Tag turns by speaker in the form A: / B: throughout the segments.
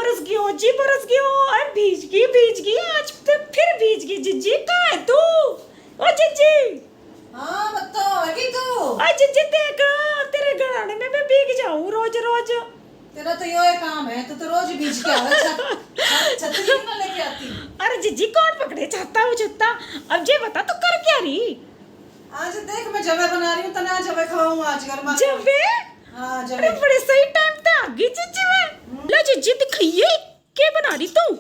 A: बरस गई हो जी, बरस गई हो। अरे भीज गई आज तो फिर भीज गई। जीजी कहाँ है तू? ओ जीजी।
B: हाँ बताओ तू।
A: आ जीजी देख, तेरे घर आने में मैं भीग जाऊं रोज रोज।
B: तेरा तो ये काम है, तू तो रोज बीच के आवे। छतरी क्यों ना लेके आती?
A: अरे जीजी कौन पकड़े छत्ता वो छत्ता। अब ये बता तू कर क्या रही?
B: आज देख मैं जवे बना रही हूँ, तना जवे खाऊं आज गर्मा।
A: जवे?
B: हाँ
A: अरे
B: जवे।
A: बड़े सही टाइम पे आ गई जीजी मैं। ला जीजी दिखाइए क्या बना रही तू?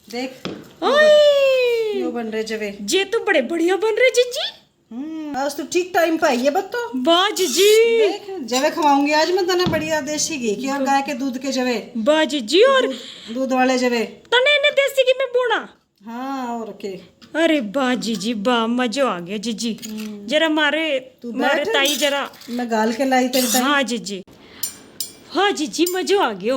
B: देख
A: ओए
B: यो बन रहे जवे।
A: ये तो बड़े बढ़िया बन रहे जीजी।
B: आज तो ठीक टाइम पे आई है बत्तो।
A: वाह जीजी।
B: देख जवे खवाऊंगी आज मैं तने, बढ़िया देसी घी की और गाय के दूध के जवे।
A: वाह जीजी। और
B: दूध वाले जवे।
A: तने ने देसी घी में बोना।
B: हाँ और के।
A: अरे वाह जीजी वाह, मजा आ गया जीजी। जरा मारे ताई जरा।
B: मैं गाल के लाई तेरी ताई।
A: हाँ जीजी, हाँ जीजी मजा आ गया।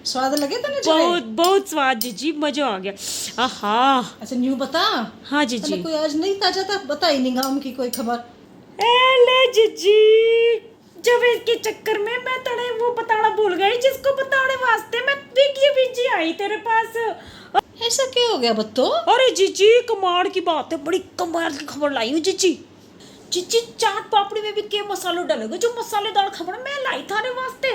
B: स्वाद लगे तने जवे?
A: बहुत बहुत स्वाद जीजी, मजा आ गया। आहा।
B: अच्छा न्यू बता।
A: हाँ जीजी।
B: तने कोई आज नहीं ताजा था, बता ही नहीं गाँव की कोई खबर।
A: ए ले जीजी, जब इसके चक्कर में मैं तड़े वो बताना भूल गई जिसको बताने वास्ते मैं बीजी आई तेरे पास।
B: ऐसा क्या हो गया बत्तो?
A: अरे जीजी कमाल की बात है, बड़ी कमाल की खबर लाई हूँ जीजी। जीजी चाट पापड़ी में भी के मसालों डालेगा, जो मसालेदार खबर मैं लाई थारे वास्ते।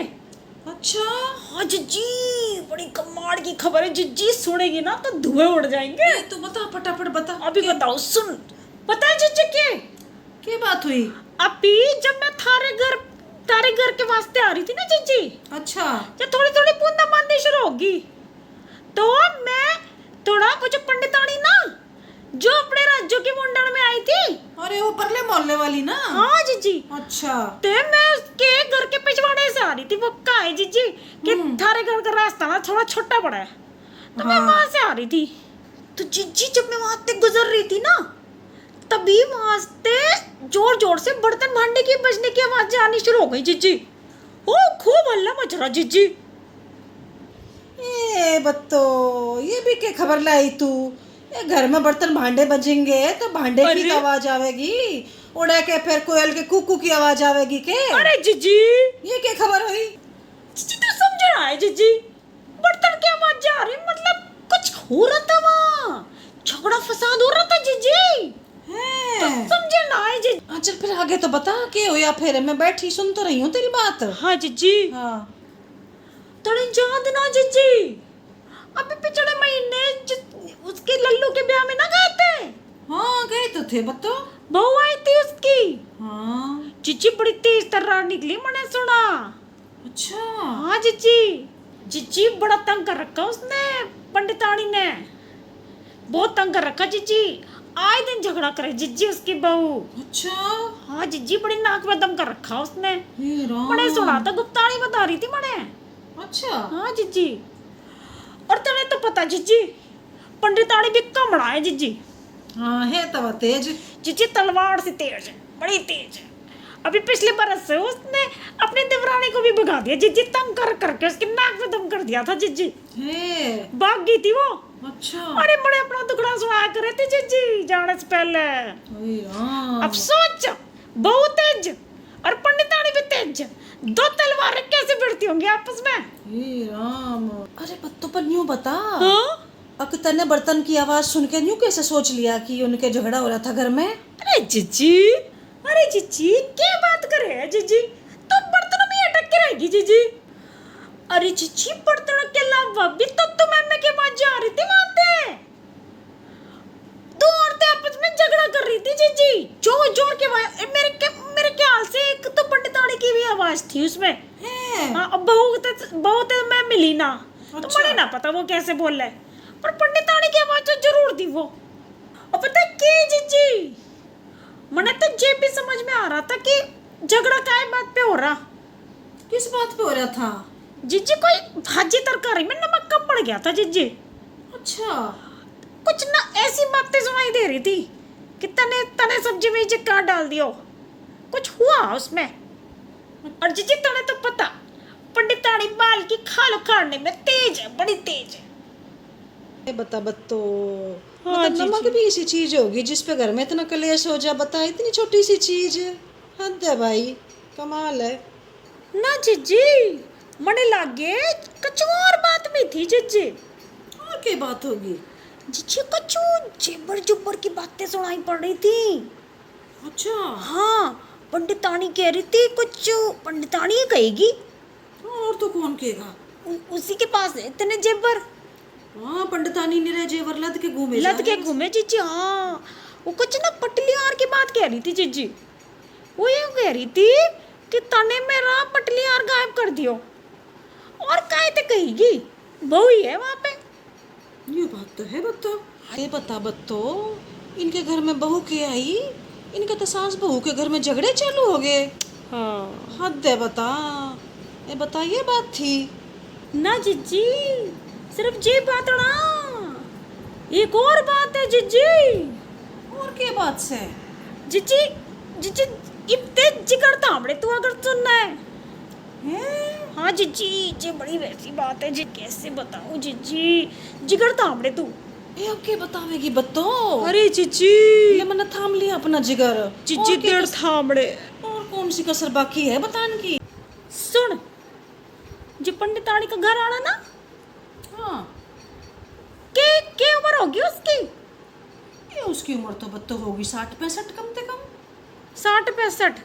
B: अच्छा
A: हाँ जीजी, बड़ी कमाल की खबर है जीजी, सुनेगी ना तो धुएं उड़ जाएंगे।
B: तू बता फटाफट बता।
A: अभी बताओ सुन। पता है जीजी
B: क्या बात हुई?
A: अभी जब मैं तारे घर के वास्ते आ रही थी ना जीजी,
B: अच्छा
A: जब थोड़ी थोड़ी बूंदाबांदी शुरू होगी तो मैं थोड़ा कुछ पंडितानी ना जो अपने राज्यों के मुंडन में आई थी।
B: अरे वो परले मोहल्ले वाली ना?
A: हाँ जीजी।
B: अच्छा
A: ते मैं उसके घर के पिछवाड़े से आ रही थी। वो कहाँ है जीजी कि थारे घर का रास्ता ना थोड़ा छोटा पड़ा है, तो मैं वहां से आ रही थी। तो जीजी जब मैं वहां से गुजर रही थी ना, तभी वहां से जोर जोर से बर्तन भांडे की बजने की आवाजें आनी शुरू हो गई जीजी। ओ खूब हल्ला मच रहा जीजी।
B: ए बत्तो, ये भी क्या खबर लाई तू? ये घर में बर्तन भांडे बजेंगे तो भांडे की आवाज आवेगी, उड़ा के फिर कोयल के कुकू की आवाज आवेगी के?
A: अरे जीजी
B: ये क्या खबर हुई?
A: जीजी तो समझ रहा है जीजी, बर्तन की आवाज आ रही मतलब कुछ हो रहा था वहाँ, झगड़ा फसाद हो रहा था जीजी। तो समझे ना है जीजी।
B: अच्छा फिर आगे तो बता क्या हुआ फिर? मैं बैठी सुन तो रही हूँ तेरी बात।
A: हाँ जीजी।
B: हाँ
A: थोड़ी याद ना जीजी, अभी पिछले महीने उसके लल्लू के ब्याह में ना गए थे?
B: हाँ गए तो थे बत्तो।
A: बहू आई थी उसकी।
B: हाँ
A: जीजी बड़ी तेज तर्रार निकली, मैंने सुना।
B: अच्छा
A: हाँ जीजी, जीजी बड़ा तंग कर रखा उसने, पंडितानी ने बहुत तंग कर रखा जीजी। आए दिन झगड़ा करे जीजी उसकी बहू।
B: अच्छा
A: हाँ जीजी बड़ी नाक में दम कर रखा उसने।
B: हे राम।
A: मैंने सुना था, गुप्तानी बता रही थी मैंने।
B: अच्छा
A: हाँ जीजी। और तुम्हें तो पता जीजी, पंडितानी भी कमड़ा है जीजी।
B: हाँ है तवा तेज।
A: जीजी तलवार से तेज है, बड़ी तेज है। अभी पिछले बरस से उसने अपनी देवरानी को भी भगा दिया जीजी, तंग कर करके उसकी नाक में दम कर दिया था जीजी।
B: है
A: भाग गई थी वो।
B: अच्छा
A: अरे बड़े अपना दुखड़ा सुनाया करे थे जीजी जाने से पहले। अब सोच, बहुत तेज और पंडितानी भी तेज, दो तलवारें कैसे भिड़ती होंगी आपस में?
B: हे राम। अरे पत्तों पर न्यू बता।
A: हाँ?
B: अब तने बर्तन की आवाज सुन के न्यू कैसे सोच लिया कि उनके झगड़ा हो रहा था घर में?
A: अरे जीजी, अरे जीजी क्या बात करे है जीजी, तो बर्तनों में अटक के रहेगी जीजी। अरे जीजी बर्तनों के अलावा भी तो तुम्हें के पास जा रही थी वहां पे, दो औरतें आपस में झगड़ा कर रही थी जीजी, जोर जोर के मेरे ख्याल से एक तो पंडितानी की भी आवाज थी उसमें। हाँ, अब बहू तो मैं मिली ना, तो मुझे ना पता वो कैसे बोल रहे, पर पंडितानी की आवाज तो जरूर थी वो। और पता है क्या जीजी, मैंने तो ये भी समझ में आ रहा था कि झगड़ा काय बात पे हो रहा।
B: किस बात पे हो रहा था
A: जीजी? कोई भाजी तरकारी में नमक कम पड़ गया था जीजी।
B: अच्छा
A: कुछ ना ऐसी बातें सुनाई दे रही थी कि तने सब्जी में ये क्या डाल दियो, कुछ हुआ उसमें। और जीजी तने तो पता, पंडितानी बाल की खाल उखाड़ने में तेज है, बड़ी तेज है।
B: बता बत्तो,
A: हाँ
B: मतलब नमक
A: जीजी।
B: भी ऐसी चीज होगी जिस पे घर में इतना कलेश हो जा? बता, इतनी छोटी सी चीज। हद है भाई, कमाल है।
A: ना जीजी, मने लागे कुछ और बात बात में थी जीजी।
B: और क्या बात होगी?
A: जीजी कछु जेबर जुबर की बातें सुनाई पड़ रही थी।
B: अच्छा।
A: हाँ, पंडितानी कह रही थी कुछ, पंडितानी ही कहेगी।
B: और तो कौन कहेगा?
A: उसी के पास है इतने जेबर।
B: हाँ, पंडितानी ने जेवर लद के घूमे
A: लद के घूमे जीजी। हाँ, वो कुछ ना पटलियार की बात कह रही थी जीजी। वो ये कह रही थी कि तने मेरा पटलियार गायब कर दियो। और काहे ते कहेगी, बहू ही है वहाँ पे।
B: ये बात तो है बत्तो। ये बता बत्तो, इनके घर में बहू के आई, इनके तो सास बहू के घर में झगड़े चालू हो गए।
A: हाँ।
B: हद है बता। ये बता, ये बात थी
A: ना जीजी, सिर्फ जी बात ना, एक और बात है जीजी।
B: और क्या बात से?
A: जीजी जीजी इतने जिगर थामड़े तू अगर सुनना है।
B: हैं?
A: हाँ जीजी, ये बड़ी वैसी बात है जी, कैसे बताऊं जीजी, जिगर थामड़े तू।
B: ये अब क्या बतावेगी बत्तो?
A: अरे जीजी,
B: ये मैंने थाम लिया अपना जिगर।
A: जीजी
B: और क्या
A: देर थामड़े।
B: और कौन सी कसर बाकी है बताने की?
A: सुन, जी पंडितानी का घर आना ना,
B: हाँ,
A: के उम्र होगी उसकी?
B: ये उसकी उम्र तो बत्तो होगी 60-65 कम से कम।
A: 60-65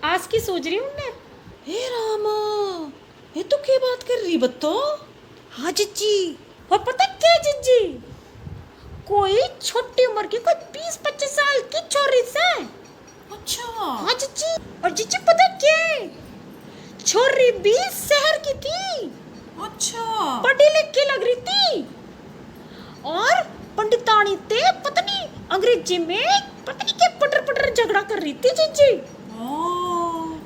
A: आज की सोच रही हूँ मैं।
B: हे राम, ये तो क्या बात कर रही बत्तो?
A: हाँ जीजी, और पता क्या जीजी, कोई छोटी उम्र की, कोई 20-25 साल की छोरी से।
B: अच्छा।
A: हाँ जीजी, और जीजी पता क्या, छोरी भी शहर की थी,
B: अच्छा।
A: पढ़ी लिखी लग रही थी, और पंडितानी ते पत्नी अंग्रेजी में पत्नी के पटर पटर झगड़ा कर रही थी जीजी।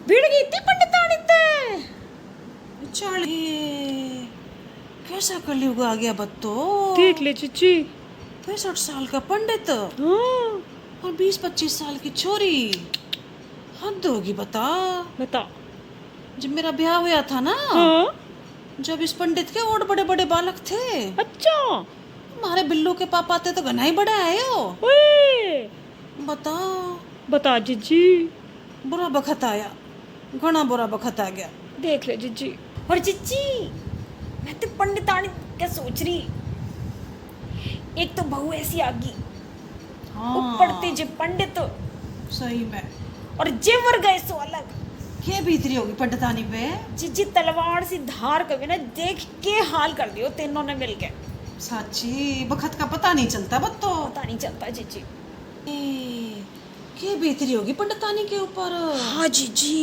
A: भिड़ गई थी पंडितानी ते।
B: चल, ये कैसा कलयुग आ गया बत्तो?
A: देख ले जीजी।
B: 65 साल का पंडित
A: हाँ,
B: और 20-25 साल की छोरी, हद होगी बता।
A: बता।
B: जब मेरा ब्याह हुआ था ना,
A: हाँ,
B: जब इस पंडित के और बड़े बड़े बालक थे।
A: अच्छा।
B: हमारे बिल्लू के पापा थे तो घना ही बड़ा है यो।
A: ओए,
B: बता,
A: बता जीजी।
B: बुरा बखत आया, घना बुरा बखत आ गया।
A: देख ले जीजी। और जीजी, मैं तो पंडितानी क्या सोच रही, एक तो बहू ऐसी आ गई, ऊपर ते जे पंडित,
B: सही में।
A: और जेवर गए सो अलग।
B: क्या बीतरी होगी पंडितानी पे?
A: जीजी तलवार सी धार कभी ना देख के हाल कर दियो तीनों ने मिलके।
B: सच्ची, बखत का पता नहीं चलता बत्तो।
A: पता नहीं चलता जीजी।
B: क्या बीतरी होगी पंडितानी के ऊपर?
A: हाँ जीजी।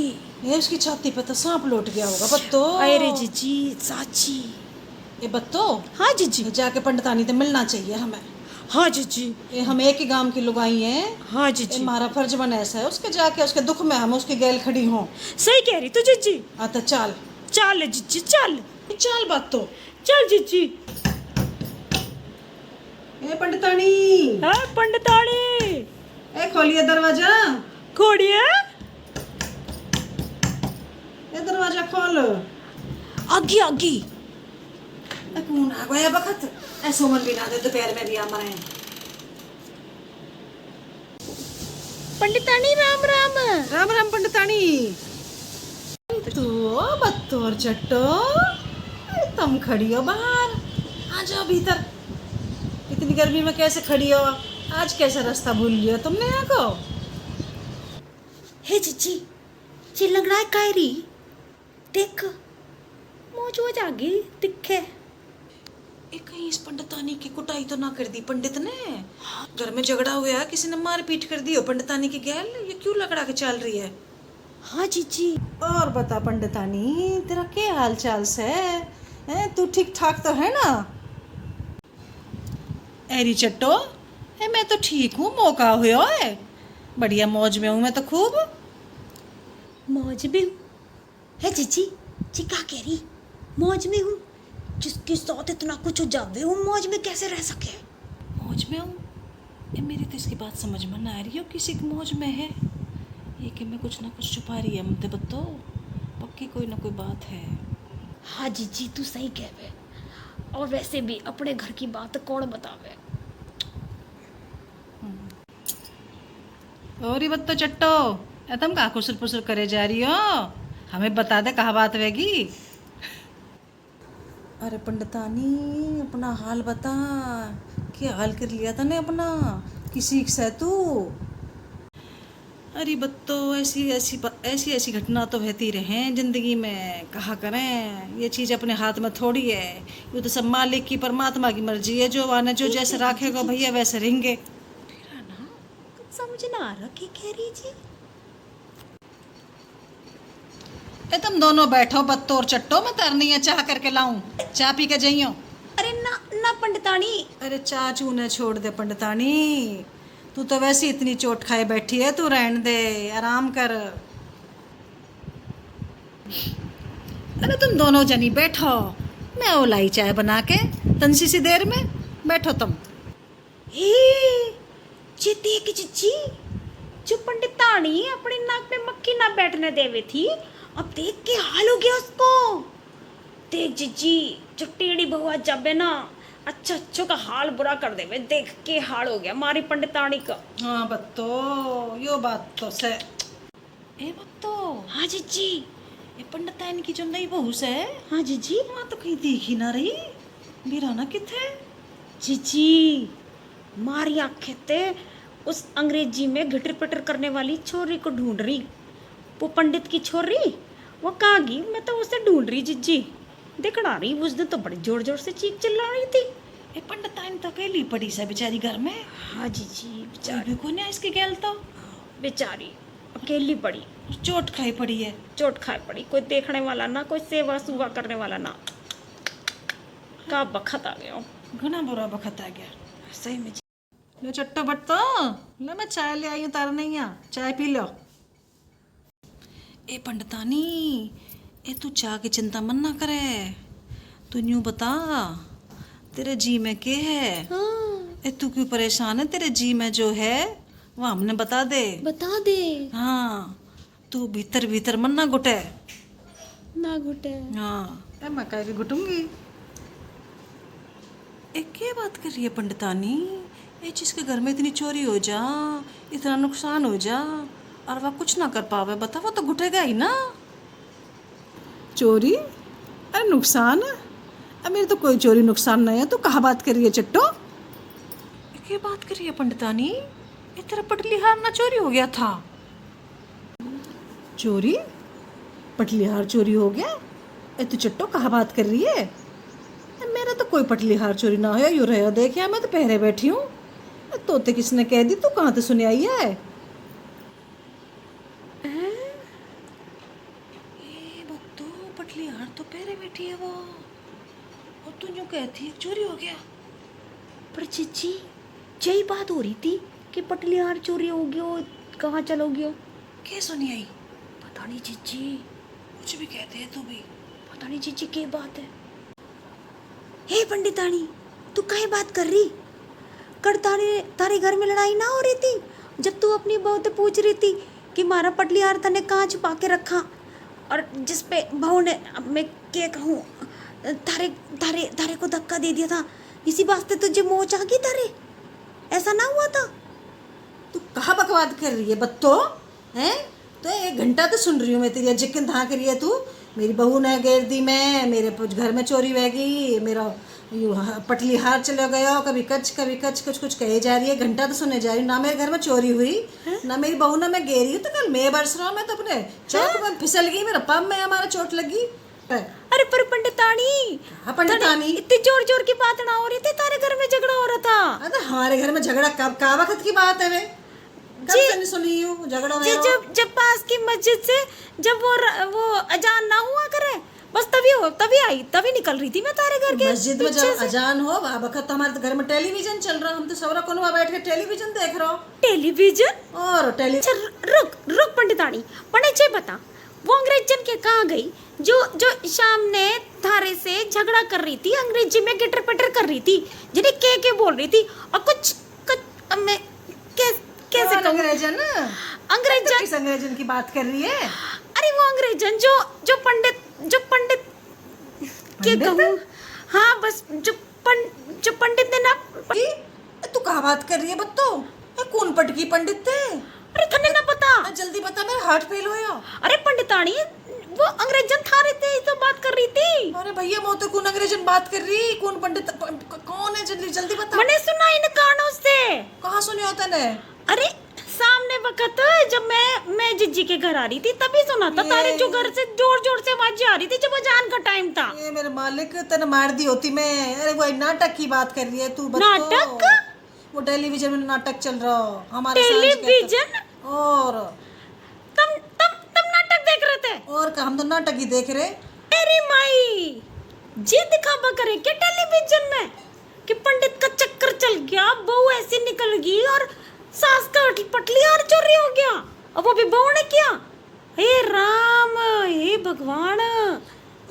B: ये उसकी छाती पे तो सांप लौट गया होगा बत्तो।
A: अरे जीजी साची।
B: ये बत्तो,
A: हाँ जीजी।
B: जाके पंडितानी से मिलना चाहिए हमें।
A: हाँ जीजी।
B: ये हम एक ही गांव की लुगाई हैं।
A: हाँ जीजी।
B: हमारा फर्ज बना ऐसा है उसके जाके उसके दुख में हम उसकी गैल खड़ी हों।
A: सही कह रही तू जीजी।
B: हाँ तो चल
A: चल जीजी चल।
B: चल बत्तो।
A: चल जीजी।
B: ए पंडितानी।
A: हाँ पंडितानी।
B: ए खोलिए दरवाजा।
A: खोलिए।
B: ए दरवाजा खोल।
A: आगी आगी।
B: कौन आ गया बखत? ऐसे उमर भी ना दे दोपहर में भी आ मरे।
A: पंडितानी राम राम।
B: राम राम पंडितानी। तू बत्तो और चट्टो, तुम खड़ी हो बाहर, आ जाओ भीतर। इतनी गर्मी में कैसे खड़ी हो? आज कैसे रास्ता भूल लिया तुमने यहाँ को?
A: हे जीजी, चिल्लंगड़ा कायरी, देख मौज वोज आ गई दिखे।
B: कहीं इस पंडितानी की कुटाई तो ना कर दी पंडित ने? घर में झगड़ा हुआ, किसी ने मार पीट कर दी हो पंडितानी की गैल? ये क्यों लगड़ा के चल रही है?
A: हाँ जीजी।
B: और बता पंडितानी, तेरा क्या हाल चाल से है? तू ठीक ठाक तो है ना? एरी चट्टो, मैं तो ठीक हूँ, मौका हुआ है, बढ़िया मौज में हूँ मैं तो खूब।
A: मौज में हूँ? है जीजी, जी क्या कह रही? मौज में हूँ? जिसके साथ इतना कुछ हो जावे वो मौज में कैसे रह सके?
B: मौज में हूँ? मेरी तो इसकी बात समझ में ना आ रही हो, किसी की मौज में है ये कि मैं कुछ ना कुछ छुपा रही है मुझे बत्तो। पक्की कोई ना कोई बात है।
A: हाँ जीजी तू सही कहवे, और वैसे भी अपने घर की बात कौन बतावे।
B: और ये बत्तो चट्टो, तुम कहाँ कुसुर पुसुर करे जा रही हो? हमें बता दे कहाँ बात वेगी। अरे पंडितानी अपना हाल बता, क्या हाल कर लिया तने अपना, किसी से तू? अरे बत्तो ऐसी ऐसी घटना तो रहती रहे जिंदगी में, कहा करें, ये चीज़ अपने हाथ में थोड़ी है। ये तो सब मालिक की परमात्मा की मर्जी है, जो आने जो जैसे राखेगा भैया वैसे रहेंगे।
A: ना कुछ समझ ना आ रहा क्या कह रही जी।
B: ए तुम दोनों बैठो बत्तो और चट्टो, मैं तरनी है चाह करके लाऊं, चाय पी के जाइयो।
A: अरे ना ना पंडितानी।
B: अरे चाह चूने छोड़ दे पंडितानी, तू तो वैसे ही इतनी चोट खाए बैठी है, तू रहने दे, आराम कर। अरे तुम दोनों जनी बैठो, मैं वो लाई चाय बना के, तंसी सी देर में बैठो तुम।
A: हे जी देख जी, जो पंडितानी अपने नाक पे मक्खी ना बैठने देवे थी, अब देख के हाल हो गया उसको। देख जी, जो टेढ़ी बहुआ जाबे ना, अच्छा अच्छो का हाल बुरा कर देवे, देख के हाल हो गया मारी पंडितानी का।
B: हाँ बत्तो, यो बात तो से। ए बत्तो,
A: हाँ जी।
B: ये पंडिताइन की जो नई बहू से,
A: हाँ जी।
B: वहाँ तो कहीं दिखी ना रही, बीराना किथे?
A: जी मारी आंखें ते उस अंग्रेजी में घटर पटर करने वाली छोरी को ढूंढ रही, वो पंडित की छोरी, वो कहाँ गई? मैं तो उसे ढूंढ रही जी, दिखड़ा रही। उस दिन तो बड़ी जोर जोर से चीख चिल्ला रही थी।
B: ए पंडिताइन तो अकेली पड़ी से बेचारी घर में।
A: हाँ जी
B: बेचारी को नहीं इसकी गैल तो,
A: बेचारी अकेली पड़ी,
B: चोट खाई पड़ी है।
A: चोट खाए पड़ी, कोई देखने वाला ना, कोई सेवा सुवा करने वाला ना, का बखत आ गया।
B: घना बुरा बखत आ गया
A: सही में जी।
B: लो चट्टो बट्टो, लो मैं चाय ले आई हूँ तार नहीं आ, चाय पी लो। ए पंडितानी, ए तू चाय की चिंता मन ना करे, तू यूँ बता तेरे जी में क्या है?
A: हाँ
B: ए तू क्यों परेशान है? तेरे जी में जो है वो हमने बता दे।
A: बता दे।
B: हाँ, तू भीतर भीतर मन ना घुटे।
A: ना घुटे।
B: हाँ, ए मैं कह के घुटूंगी। ए क्या बात कर रही है पंडितानी? ए जिसके घर में इतनी चोरी हो जा, इतना नुकसान हो जा, और वह कुछ ना कर पावे, बता वो तो घुटेगा ही ना। चोरी? अरे नुकसान? अब मेरी तो कोई चोरी नुकसान नहीं है, तो कहाँ बात कर रही है चट्टो? क्या बात कर रही है पंडितानी? ये तेरा पटलीहार ना चोरी हो गया था? चोरी? पटलीहार चोरी हो गया? ए तू चट्टो कहाँ बात कर रही है? मेरा तो कोई पटलीहार चोरी ना हो, यूँ रहो देखिए, मैं तो पहरे बैठी हूँ। तोते किसने कह दी, तू कहाँ तो सुनी आई है? बत्तो पटलीहार तो पहरे बैठी है वो, और तू यूँ कहती है चोरी हो गया।
A: पर चिच्ची यही बात हो रही थी कि पटलियार चोरी हो गयो, कहाँ चलो गयो।
B: क्या सुनी आई?
A: पता नहीं चिच्ची,
B: कुछ भी कहते हैं तू भी।
A: पता नहीं चिच्ची क्या बात है। हे पंडितानी, तू काहे बात कर रही? कर तारे घर में लड़ाई ना हो रही थी, जब तू अपनी बहू से पूछ रही थी कि मारा पटलियार तने कहाँ छुपा के रखा, और जिस पे बहू ने, अब मैं क्या कहूँ, तारे को धक्का दे दिया था, इसी वास्ते तुझे मोच आ गई तारे, ऐसा ना हुआ था?
B: तू कहाँ बकवाद कर रही है बत्तो? हैं तो 1 घंटा तो सुन रही हूँ मैं तेरी, जिक्र कहाँ करी है तू? मेरी बहू ने घेर दी, मैं मेरे घर में चोरी बह गई, मेरा पटलीहार चले गया, कभी कच कुछ कुछ कहे जा रही है। 1 घंटा तो सुने जा रही हूँ, ना मेरे घर में चोरी हुई ना मेरी बहू ने मैं घेरी हूँ, तो कल मैं बरस रहा हूँ, मैं तो अपने चौक में फिसल गई, मेरा पाँव में हमारा चोट लगी।
A: अरे पर पंडितानी,
B: हाँ पंडितानी,
A: इतनी जोर जोर की बात ना हो रही थी, तारे घर में झगड़ा हो रहा था।
B: अरे हमारे घर में झगड़ा कब का वक्त की बात है? वे कब से नहीं सुनी हूँ झगड़ा हो?
A: जब पास की मस्जिद से जब वो अजान ना हुआ करे, बस तभी आई, तभी निकल रही थी मैं तारे घर के
B: मस्जिद में जब अजान हो वह वक्त तो हमारे घर में टेलीविजन चल रहा, हम तो सवरा कोने में बैठ के टेलीविजन देख रहा हूँ।
A: टेलीविजन?
B: और टेलीविजन।
A: रुक पंडितानी, पंडित जी बता, वो अंग्रेजन के कहाँ गई जो शाम ने थारे से झगड़ा कर रही थी, अंग्रेजी में गिटर पटर कर रही थी, जिन्हें के बोल रही थी, और कुछ मैं कैसे कहूँ? अंग्रेजन
B: किस अंग्रेजन की बात कर रही है?
A: अरे वो अंग्रेजन जो पंडित क्या कहूँ, हाँ बस जो पंडित ने ना।
B: तू कहाँ बात कर रही है बत्तो? कौन पटकी पंडित थे?
A: अरे थने ना पता?
B: जल्दी बता, मेरा हार्ट फेल होया।
A: अरे पंडितानी, वो अंग्रेजन था रही थी तो बात कर रही थी।
B: अरे भैया वो तो कौन अंग्रेजन बात कर रही, कौन पंडित कौन है, जल्दी जल्दी बता।
A: मैंने सुना इन कानों से।
B: कहाँ सुनी होता ने?
A: अरे सामने वक्त जब मैं जिज्जी के घर आ रही थी तभी सुना था। तारे जो घर से जोर जोर से आवाजें आ रही थी जब अजान का टाइम था।
B: ये मेरे मालिक तेने मार दी होती मैं। अरे वो नाटक की बात कर रही है तू।
A: नाटक?
B: वो टेलीविजन में नाटक चल रहा हमारे
A: टेलीविजन?
B: और
A: तब नाटक देख रहे थे?
B: और का हम तो नाटक ही देख रहे।
A: अरे माई जी दिखावा करे क्या टेलीविजन में कि पंडित का चक्कर चल गया, बहू ऐसी निकल गई और सास का पटली और चोरी हो गया। अब वो भी बहू ने किया। हे राम, हे भगवान।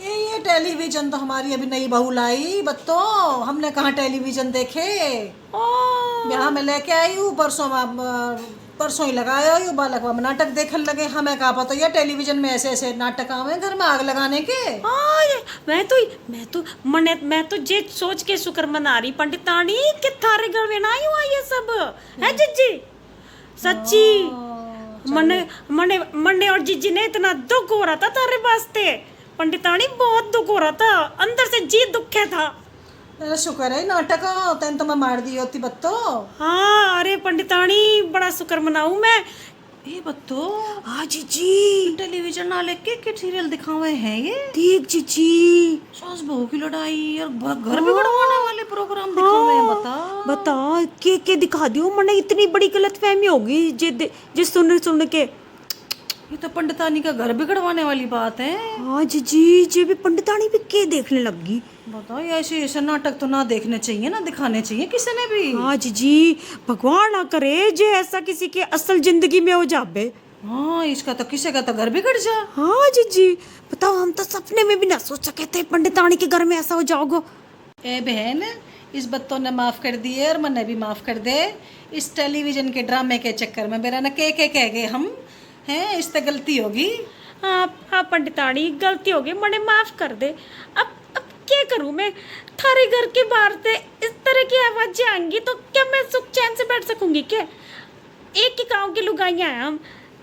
B: ये टेलीविजन तो हमारी अभी नई बहू लाई बत्तो, हमने कहाँ टेलीविजन देखे। यहाँ मैं लेके आई हूँ परसों ही लगाया हूँ बालक में नाटक देखने लगे। हमें कहा पता ये टेलीविजन में ऐसे ऐसे नाटक आवे घर में आग लगाने के।
A: मैं तो जे सोच के शुक्र मना रही पंडितानी कि थारे घर में ना ही हुआ ये सब है जिज्जी। सच्ची मने और जिज्जी ने इतना दुख हो रहा था तारे वास्ते पंडितानी, बहुत दुख हो रहा था अंदर से, जी दुखे था।
B: शुक्र है नाटक तेन तो मैं मार दी होती बत्तो।
A: हाँ अरे पंडितानी बड़ा शुक्र मनाऊं मैं।
B: ये बत्तो
A: हाँ जीजी
B: टेलीविजन ना लेके के सीरियल दिखावे हैं ये।
A: ठीक जीजी,
B: सास बहू की लड़ाई और घर बिगड़वाने वाले प्रोग्राम दिखावे हैं।
A: बता के दिखा दियो। मने इतनी बड़ी गलतफहमी होगी जे सुन के।
B: ये तो पंडितानी का घर बिगड़वाने वाली बात है।
A: हाँ जीजी जे भी पंडितानी भी के देखने लगी।
B: बताओ ऐसे नाटक तो ना देखने चाहिए, ना दिखाने चाहिए किसी ने भी।
A: हाँ जीजी भगवान ना करे जे ऐसा किसी के असल जिंदगी में हो जाबे।
B: हाँ इसका तो किसी का तो घर बिगड़ जा।
A: हाँ जीजी बताओ, हम तो सपने में भी ना सोच सके थे पंडितानी के घर में ऐसा हो जाओगे।
B: ए बहन, इस बत्तों ने माफ कर दिए और मैंने भी माफ कर दे। इस टेलीविजन के ड्रामे के चक्कर में मेरा न के कह गए हम हैं, इस तो गलती होगी।
A: हाँ पंडितानी गलती होगी, मने माफ कर दे। अब क्या करूँ मैं, थारे घर के बाहर से इस तरह की आवाजें आएंगी तो क्या मैं सुख चैन से बैठ सकूंगी क्या? एक ही गांव की लुगाइयां हैं हम,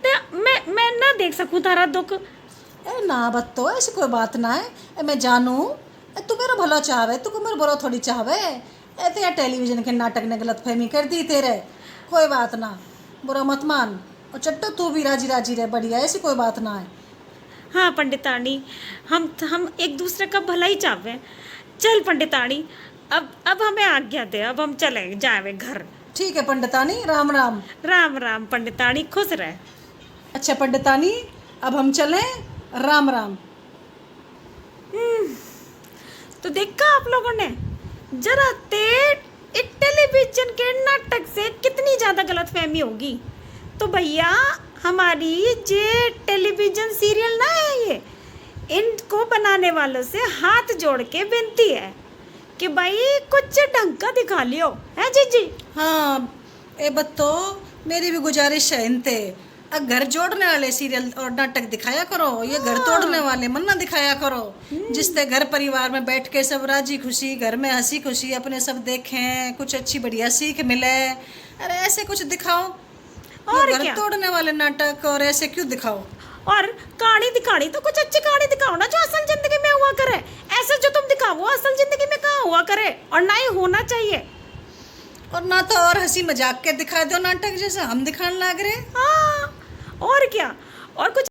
A: तो मैं ना देख सकूं थारा दुख।
B: ना बत्तो ऐसी कोई बात ना है। मैं जानू तू मेरा भला चाहवे, तू मेरा बुरा थोड़ी चाहवे। ऐसे यार टेलीविजन के नाटक ने गलत फहमी कर दी तेरे। कोई बात ना, बुरा मत मान। और चट्टो तू भी राजी रहे, बढ़िया, ऐसी कोई बात ना है।
A: हाँ पंडितानी हम एक दूसरे का भला ही चाहवे। चल पंडितानी अब हमें आज्ञा दे, अब हम चले जावे घर।
B: ठीक है पंडितानी, राम राम।
A: राम राम पंडितानी, खुश रहे।
B: अच्छा पंडितानी अब हम चलें, राम राम।
A: तो देखा आप लोगों ने जरा टेलीविजन के नाटक से कितनी ज्यादा गलतफहमी होगी। तो भैया हमारी जे टेलीविजन सीरियल ना है ये, इनको बनाने वालों से हाथ जोड़ के विनती है कि भाई कुछ ढंग का दिखा लियो, है जीजी।
B: हाँ ए बत्तो मेरी भी गुजारिश है इनते, अब घर जोड़ने वाले सीरियल और नाटक दिखाया करो, ये घर तोड़ने वाले मन ना दिखाया करो। जिससे घर परिवार में बैठ के सब राजी खुशी, घर में हंसी खुशी अपने सब देखें, कुछ अच्छी बढ़िया सीख मिले। अरे ऐसे कुछ दिखाओ, और घर तोड़ने वाले नाटक और ऐसे क्यों दिखाओ।
A: और कहानी दिखानी तो कुछ अच्छी कहानी दिखाओ ना जो असल जिंदगी में हुआ करे। ऐसे जो तुम दिखाओ असल जिंदगी में कहाँ हुआ करे, और ना ही होना चाहिए।
B: और ना तो और हंसी मजाक के दिखा दो नाटक जैसे हम दिखाने लग रहे।
A: हाँ और क्या, और कुछ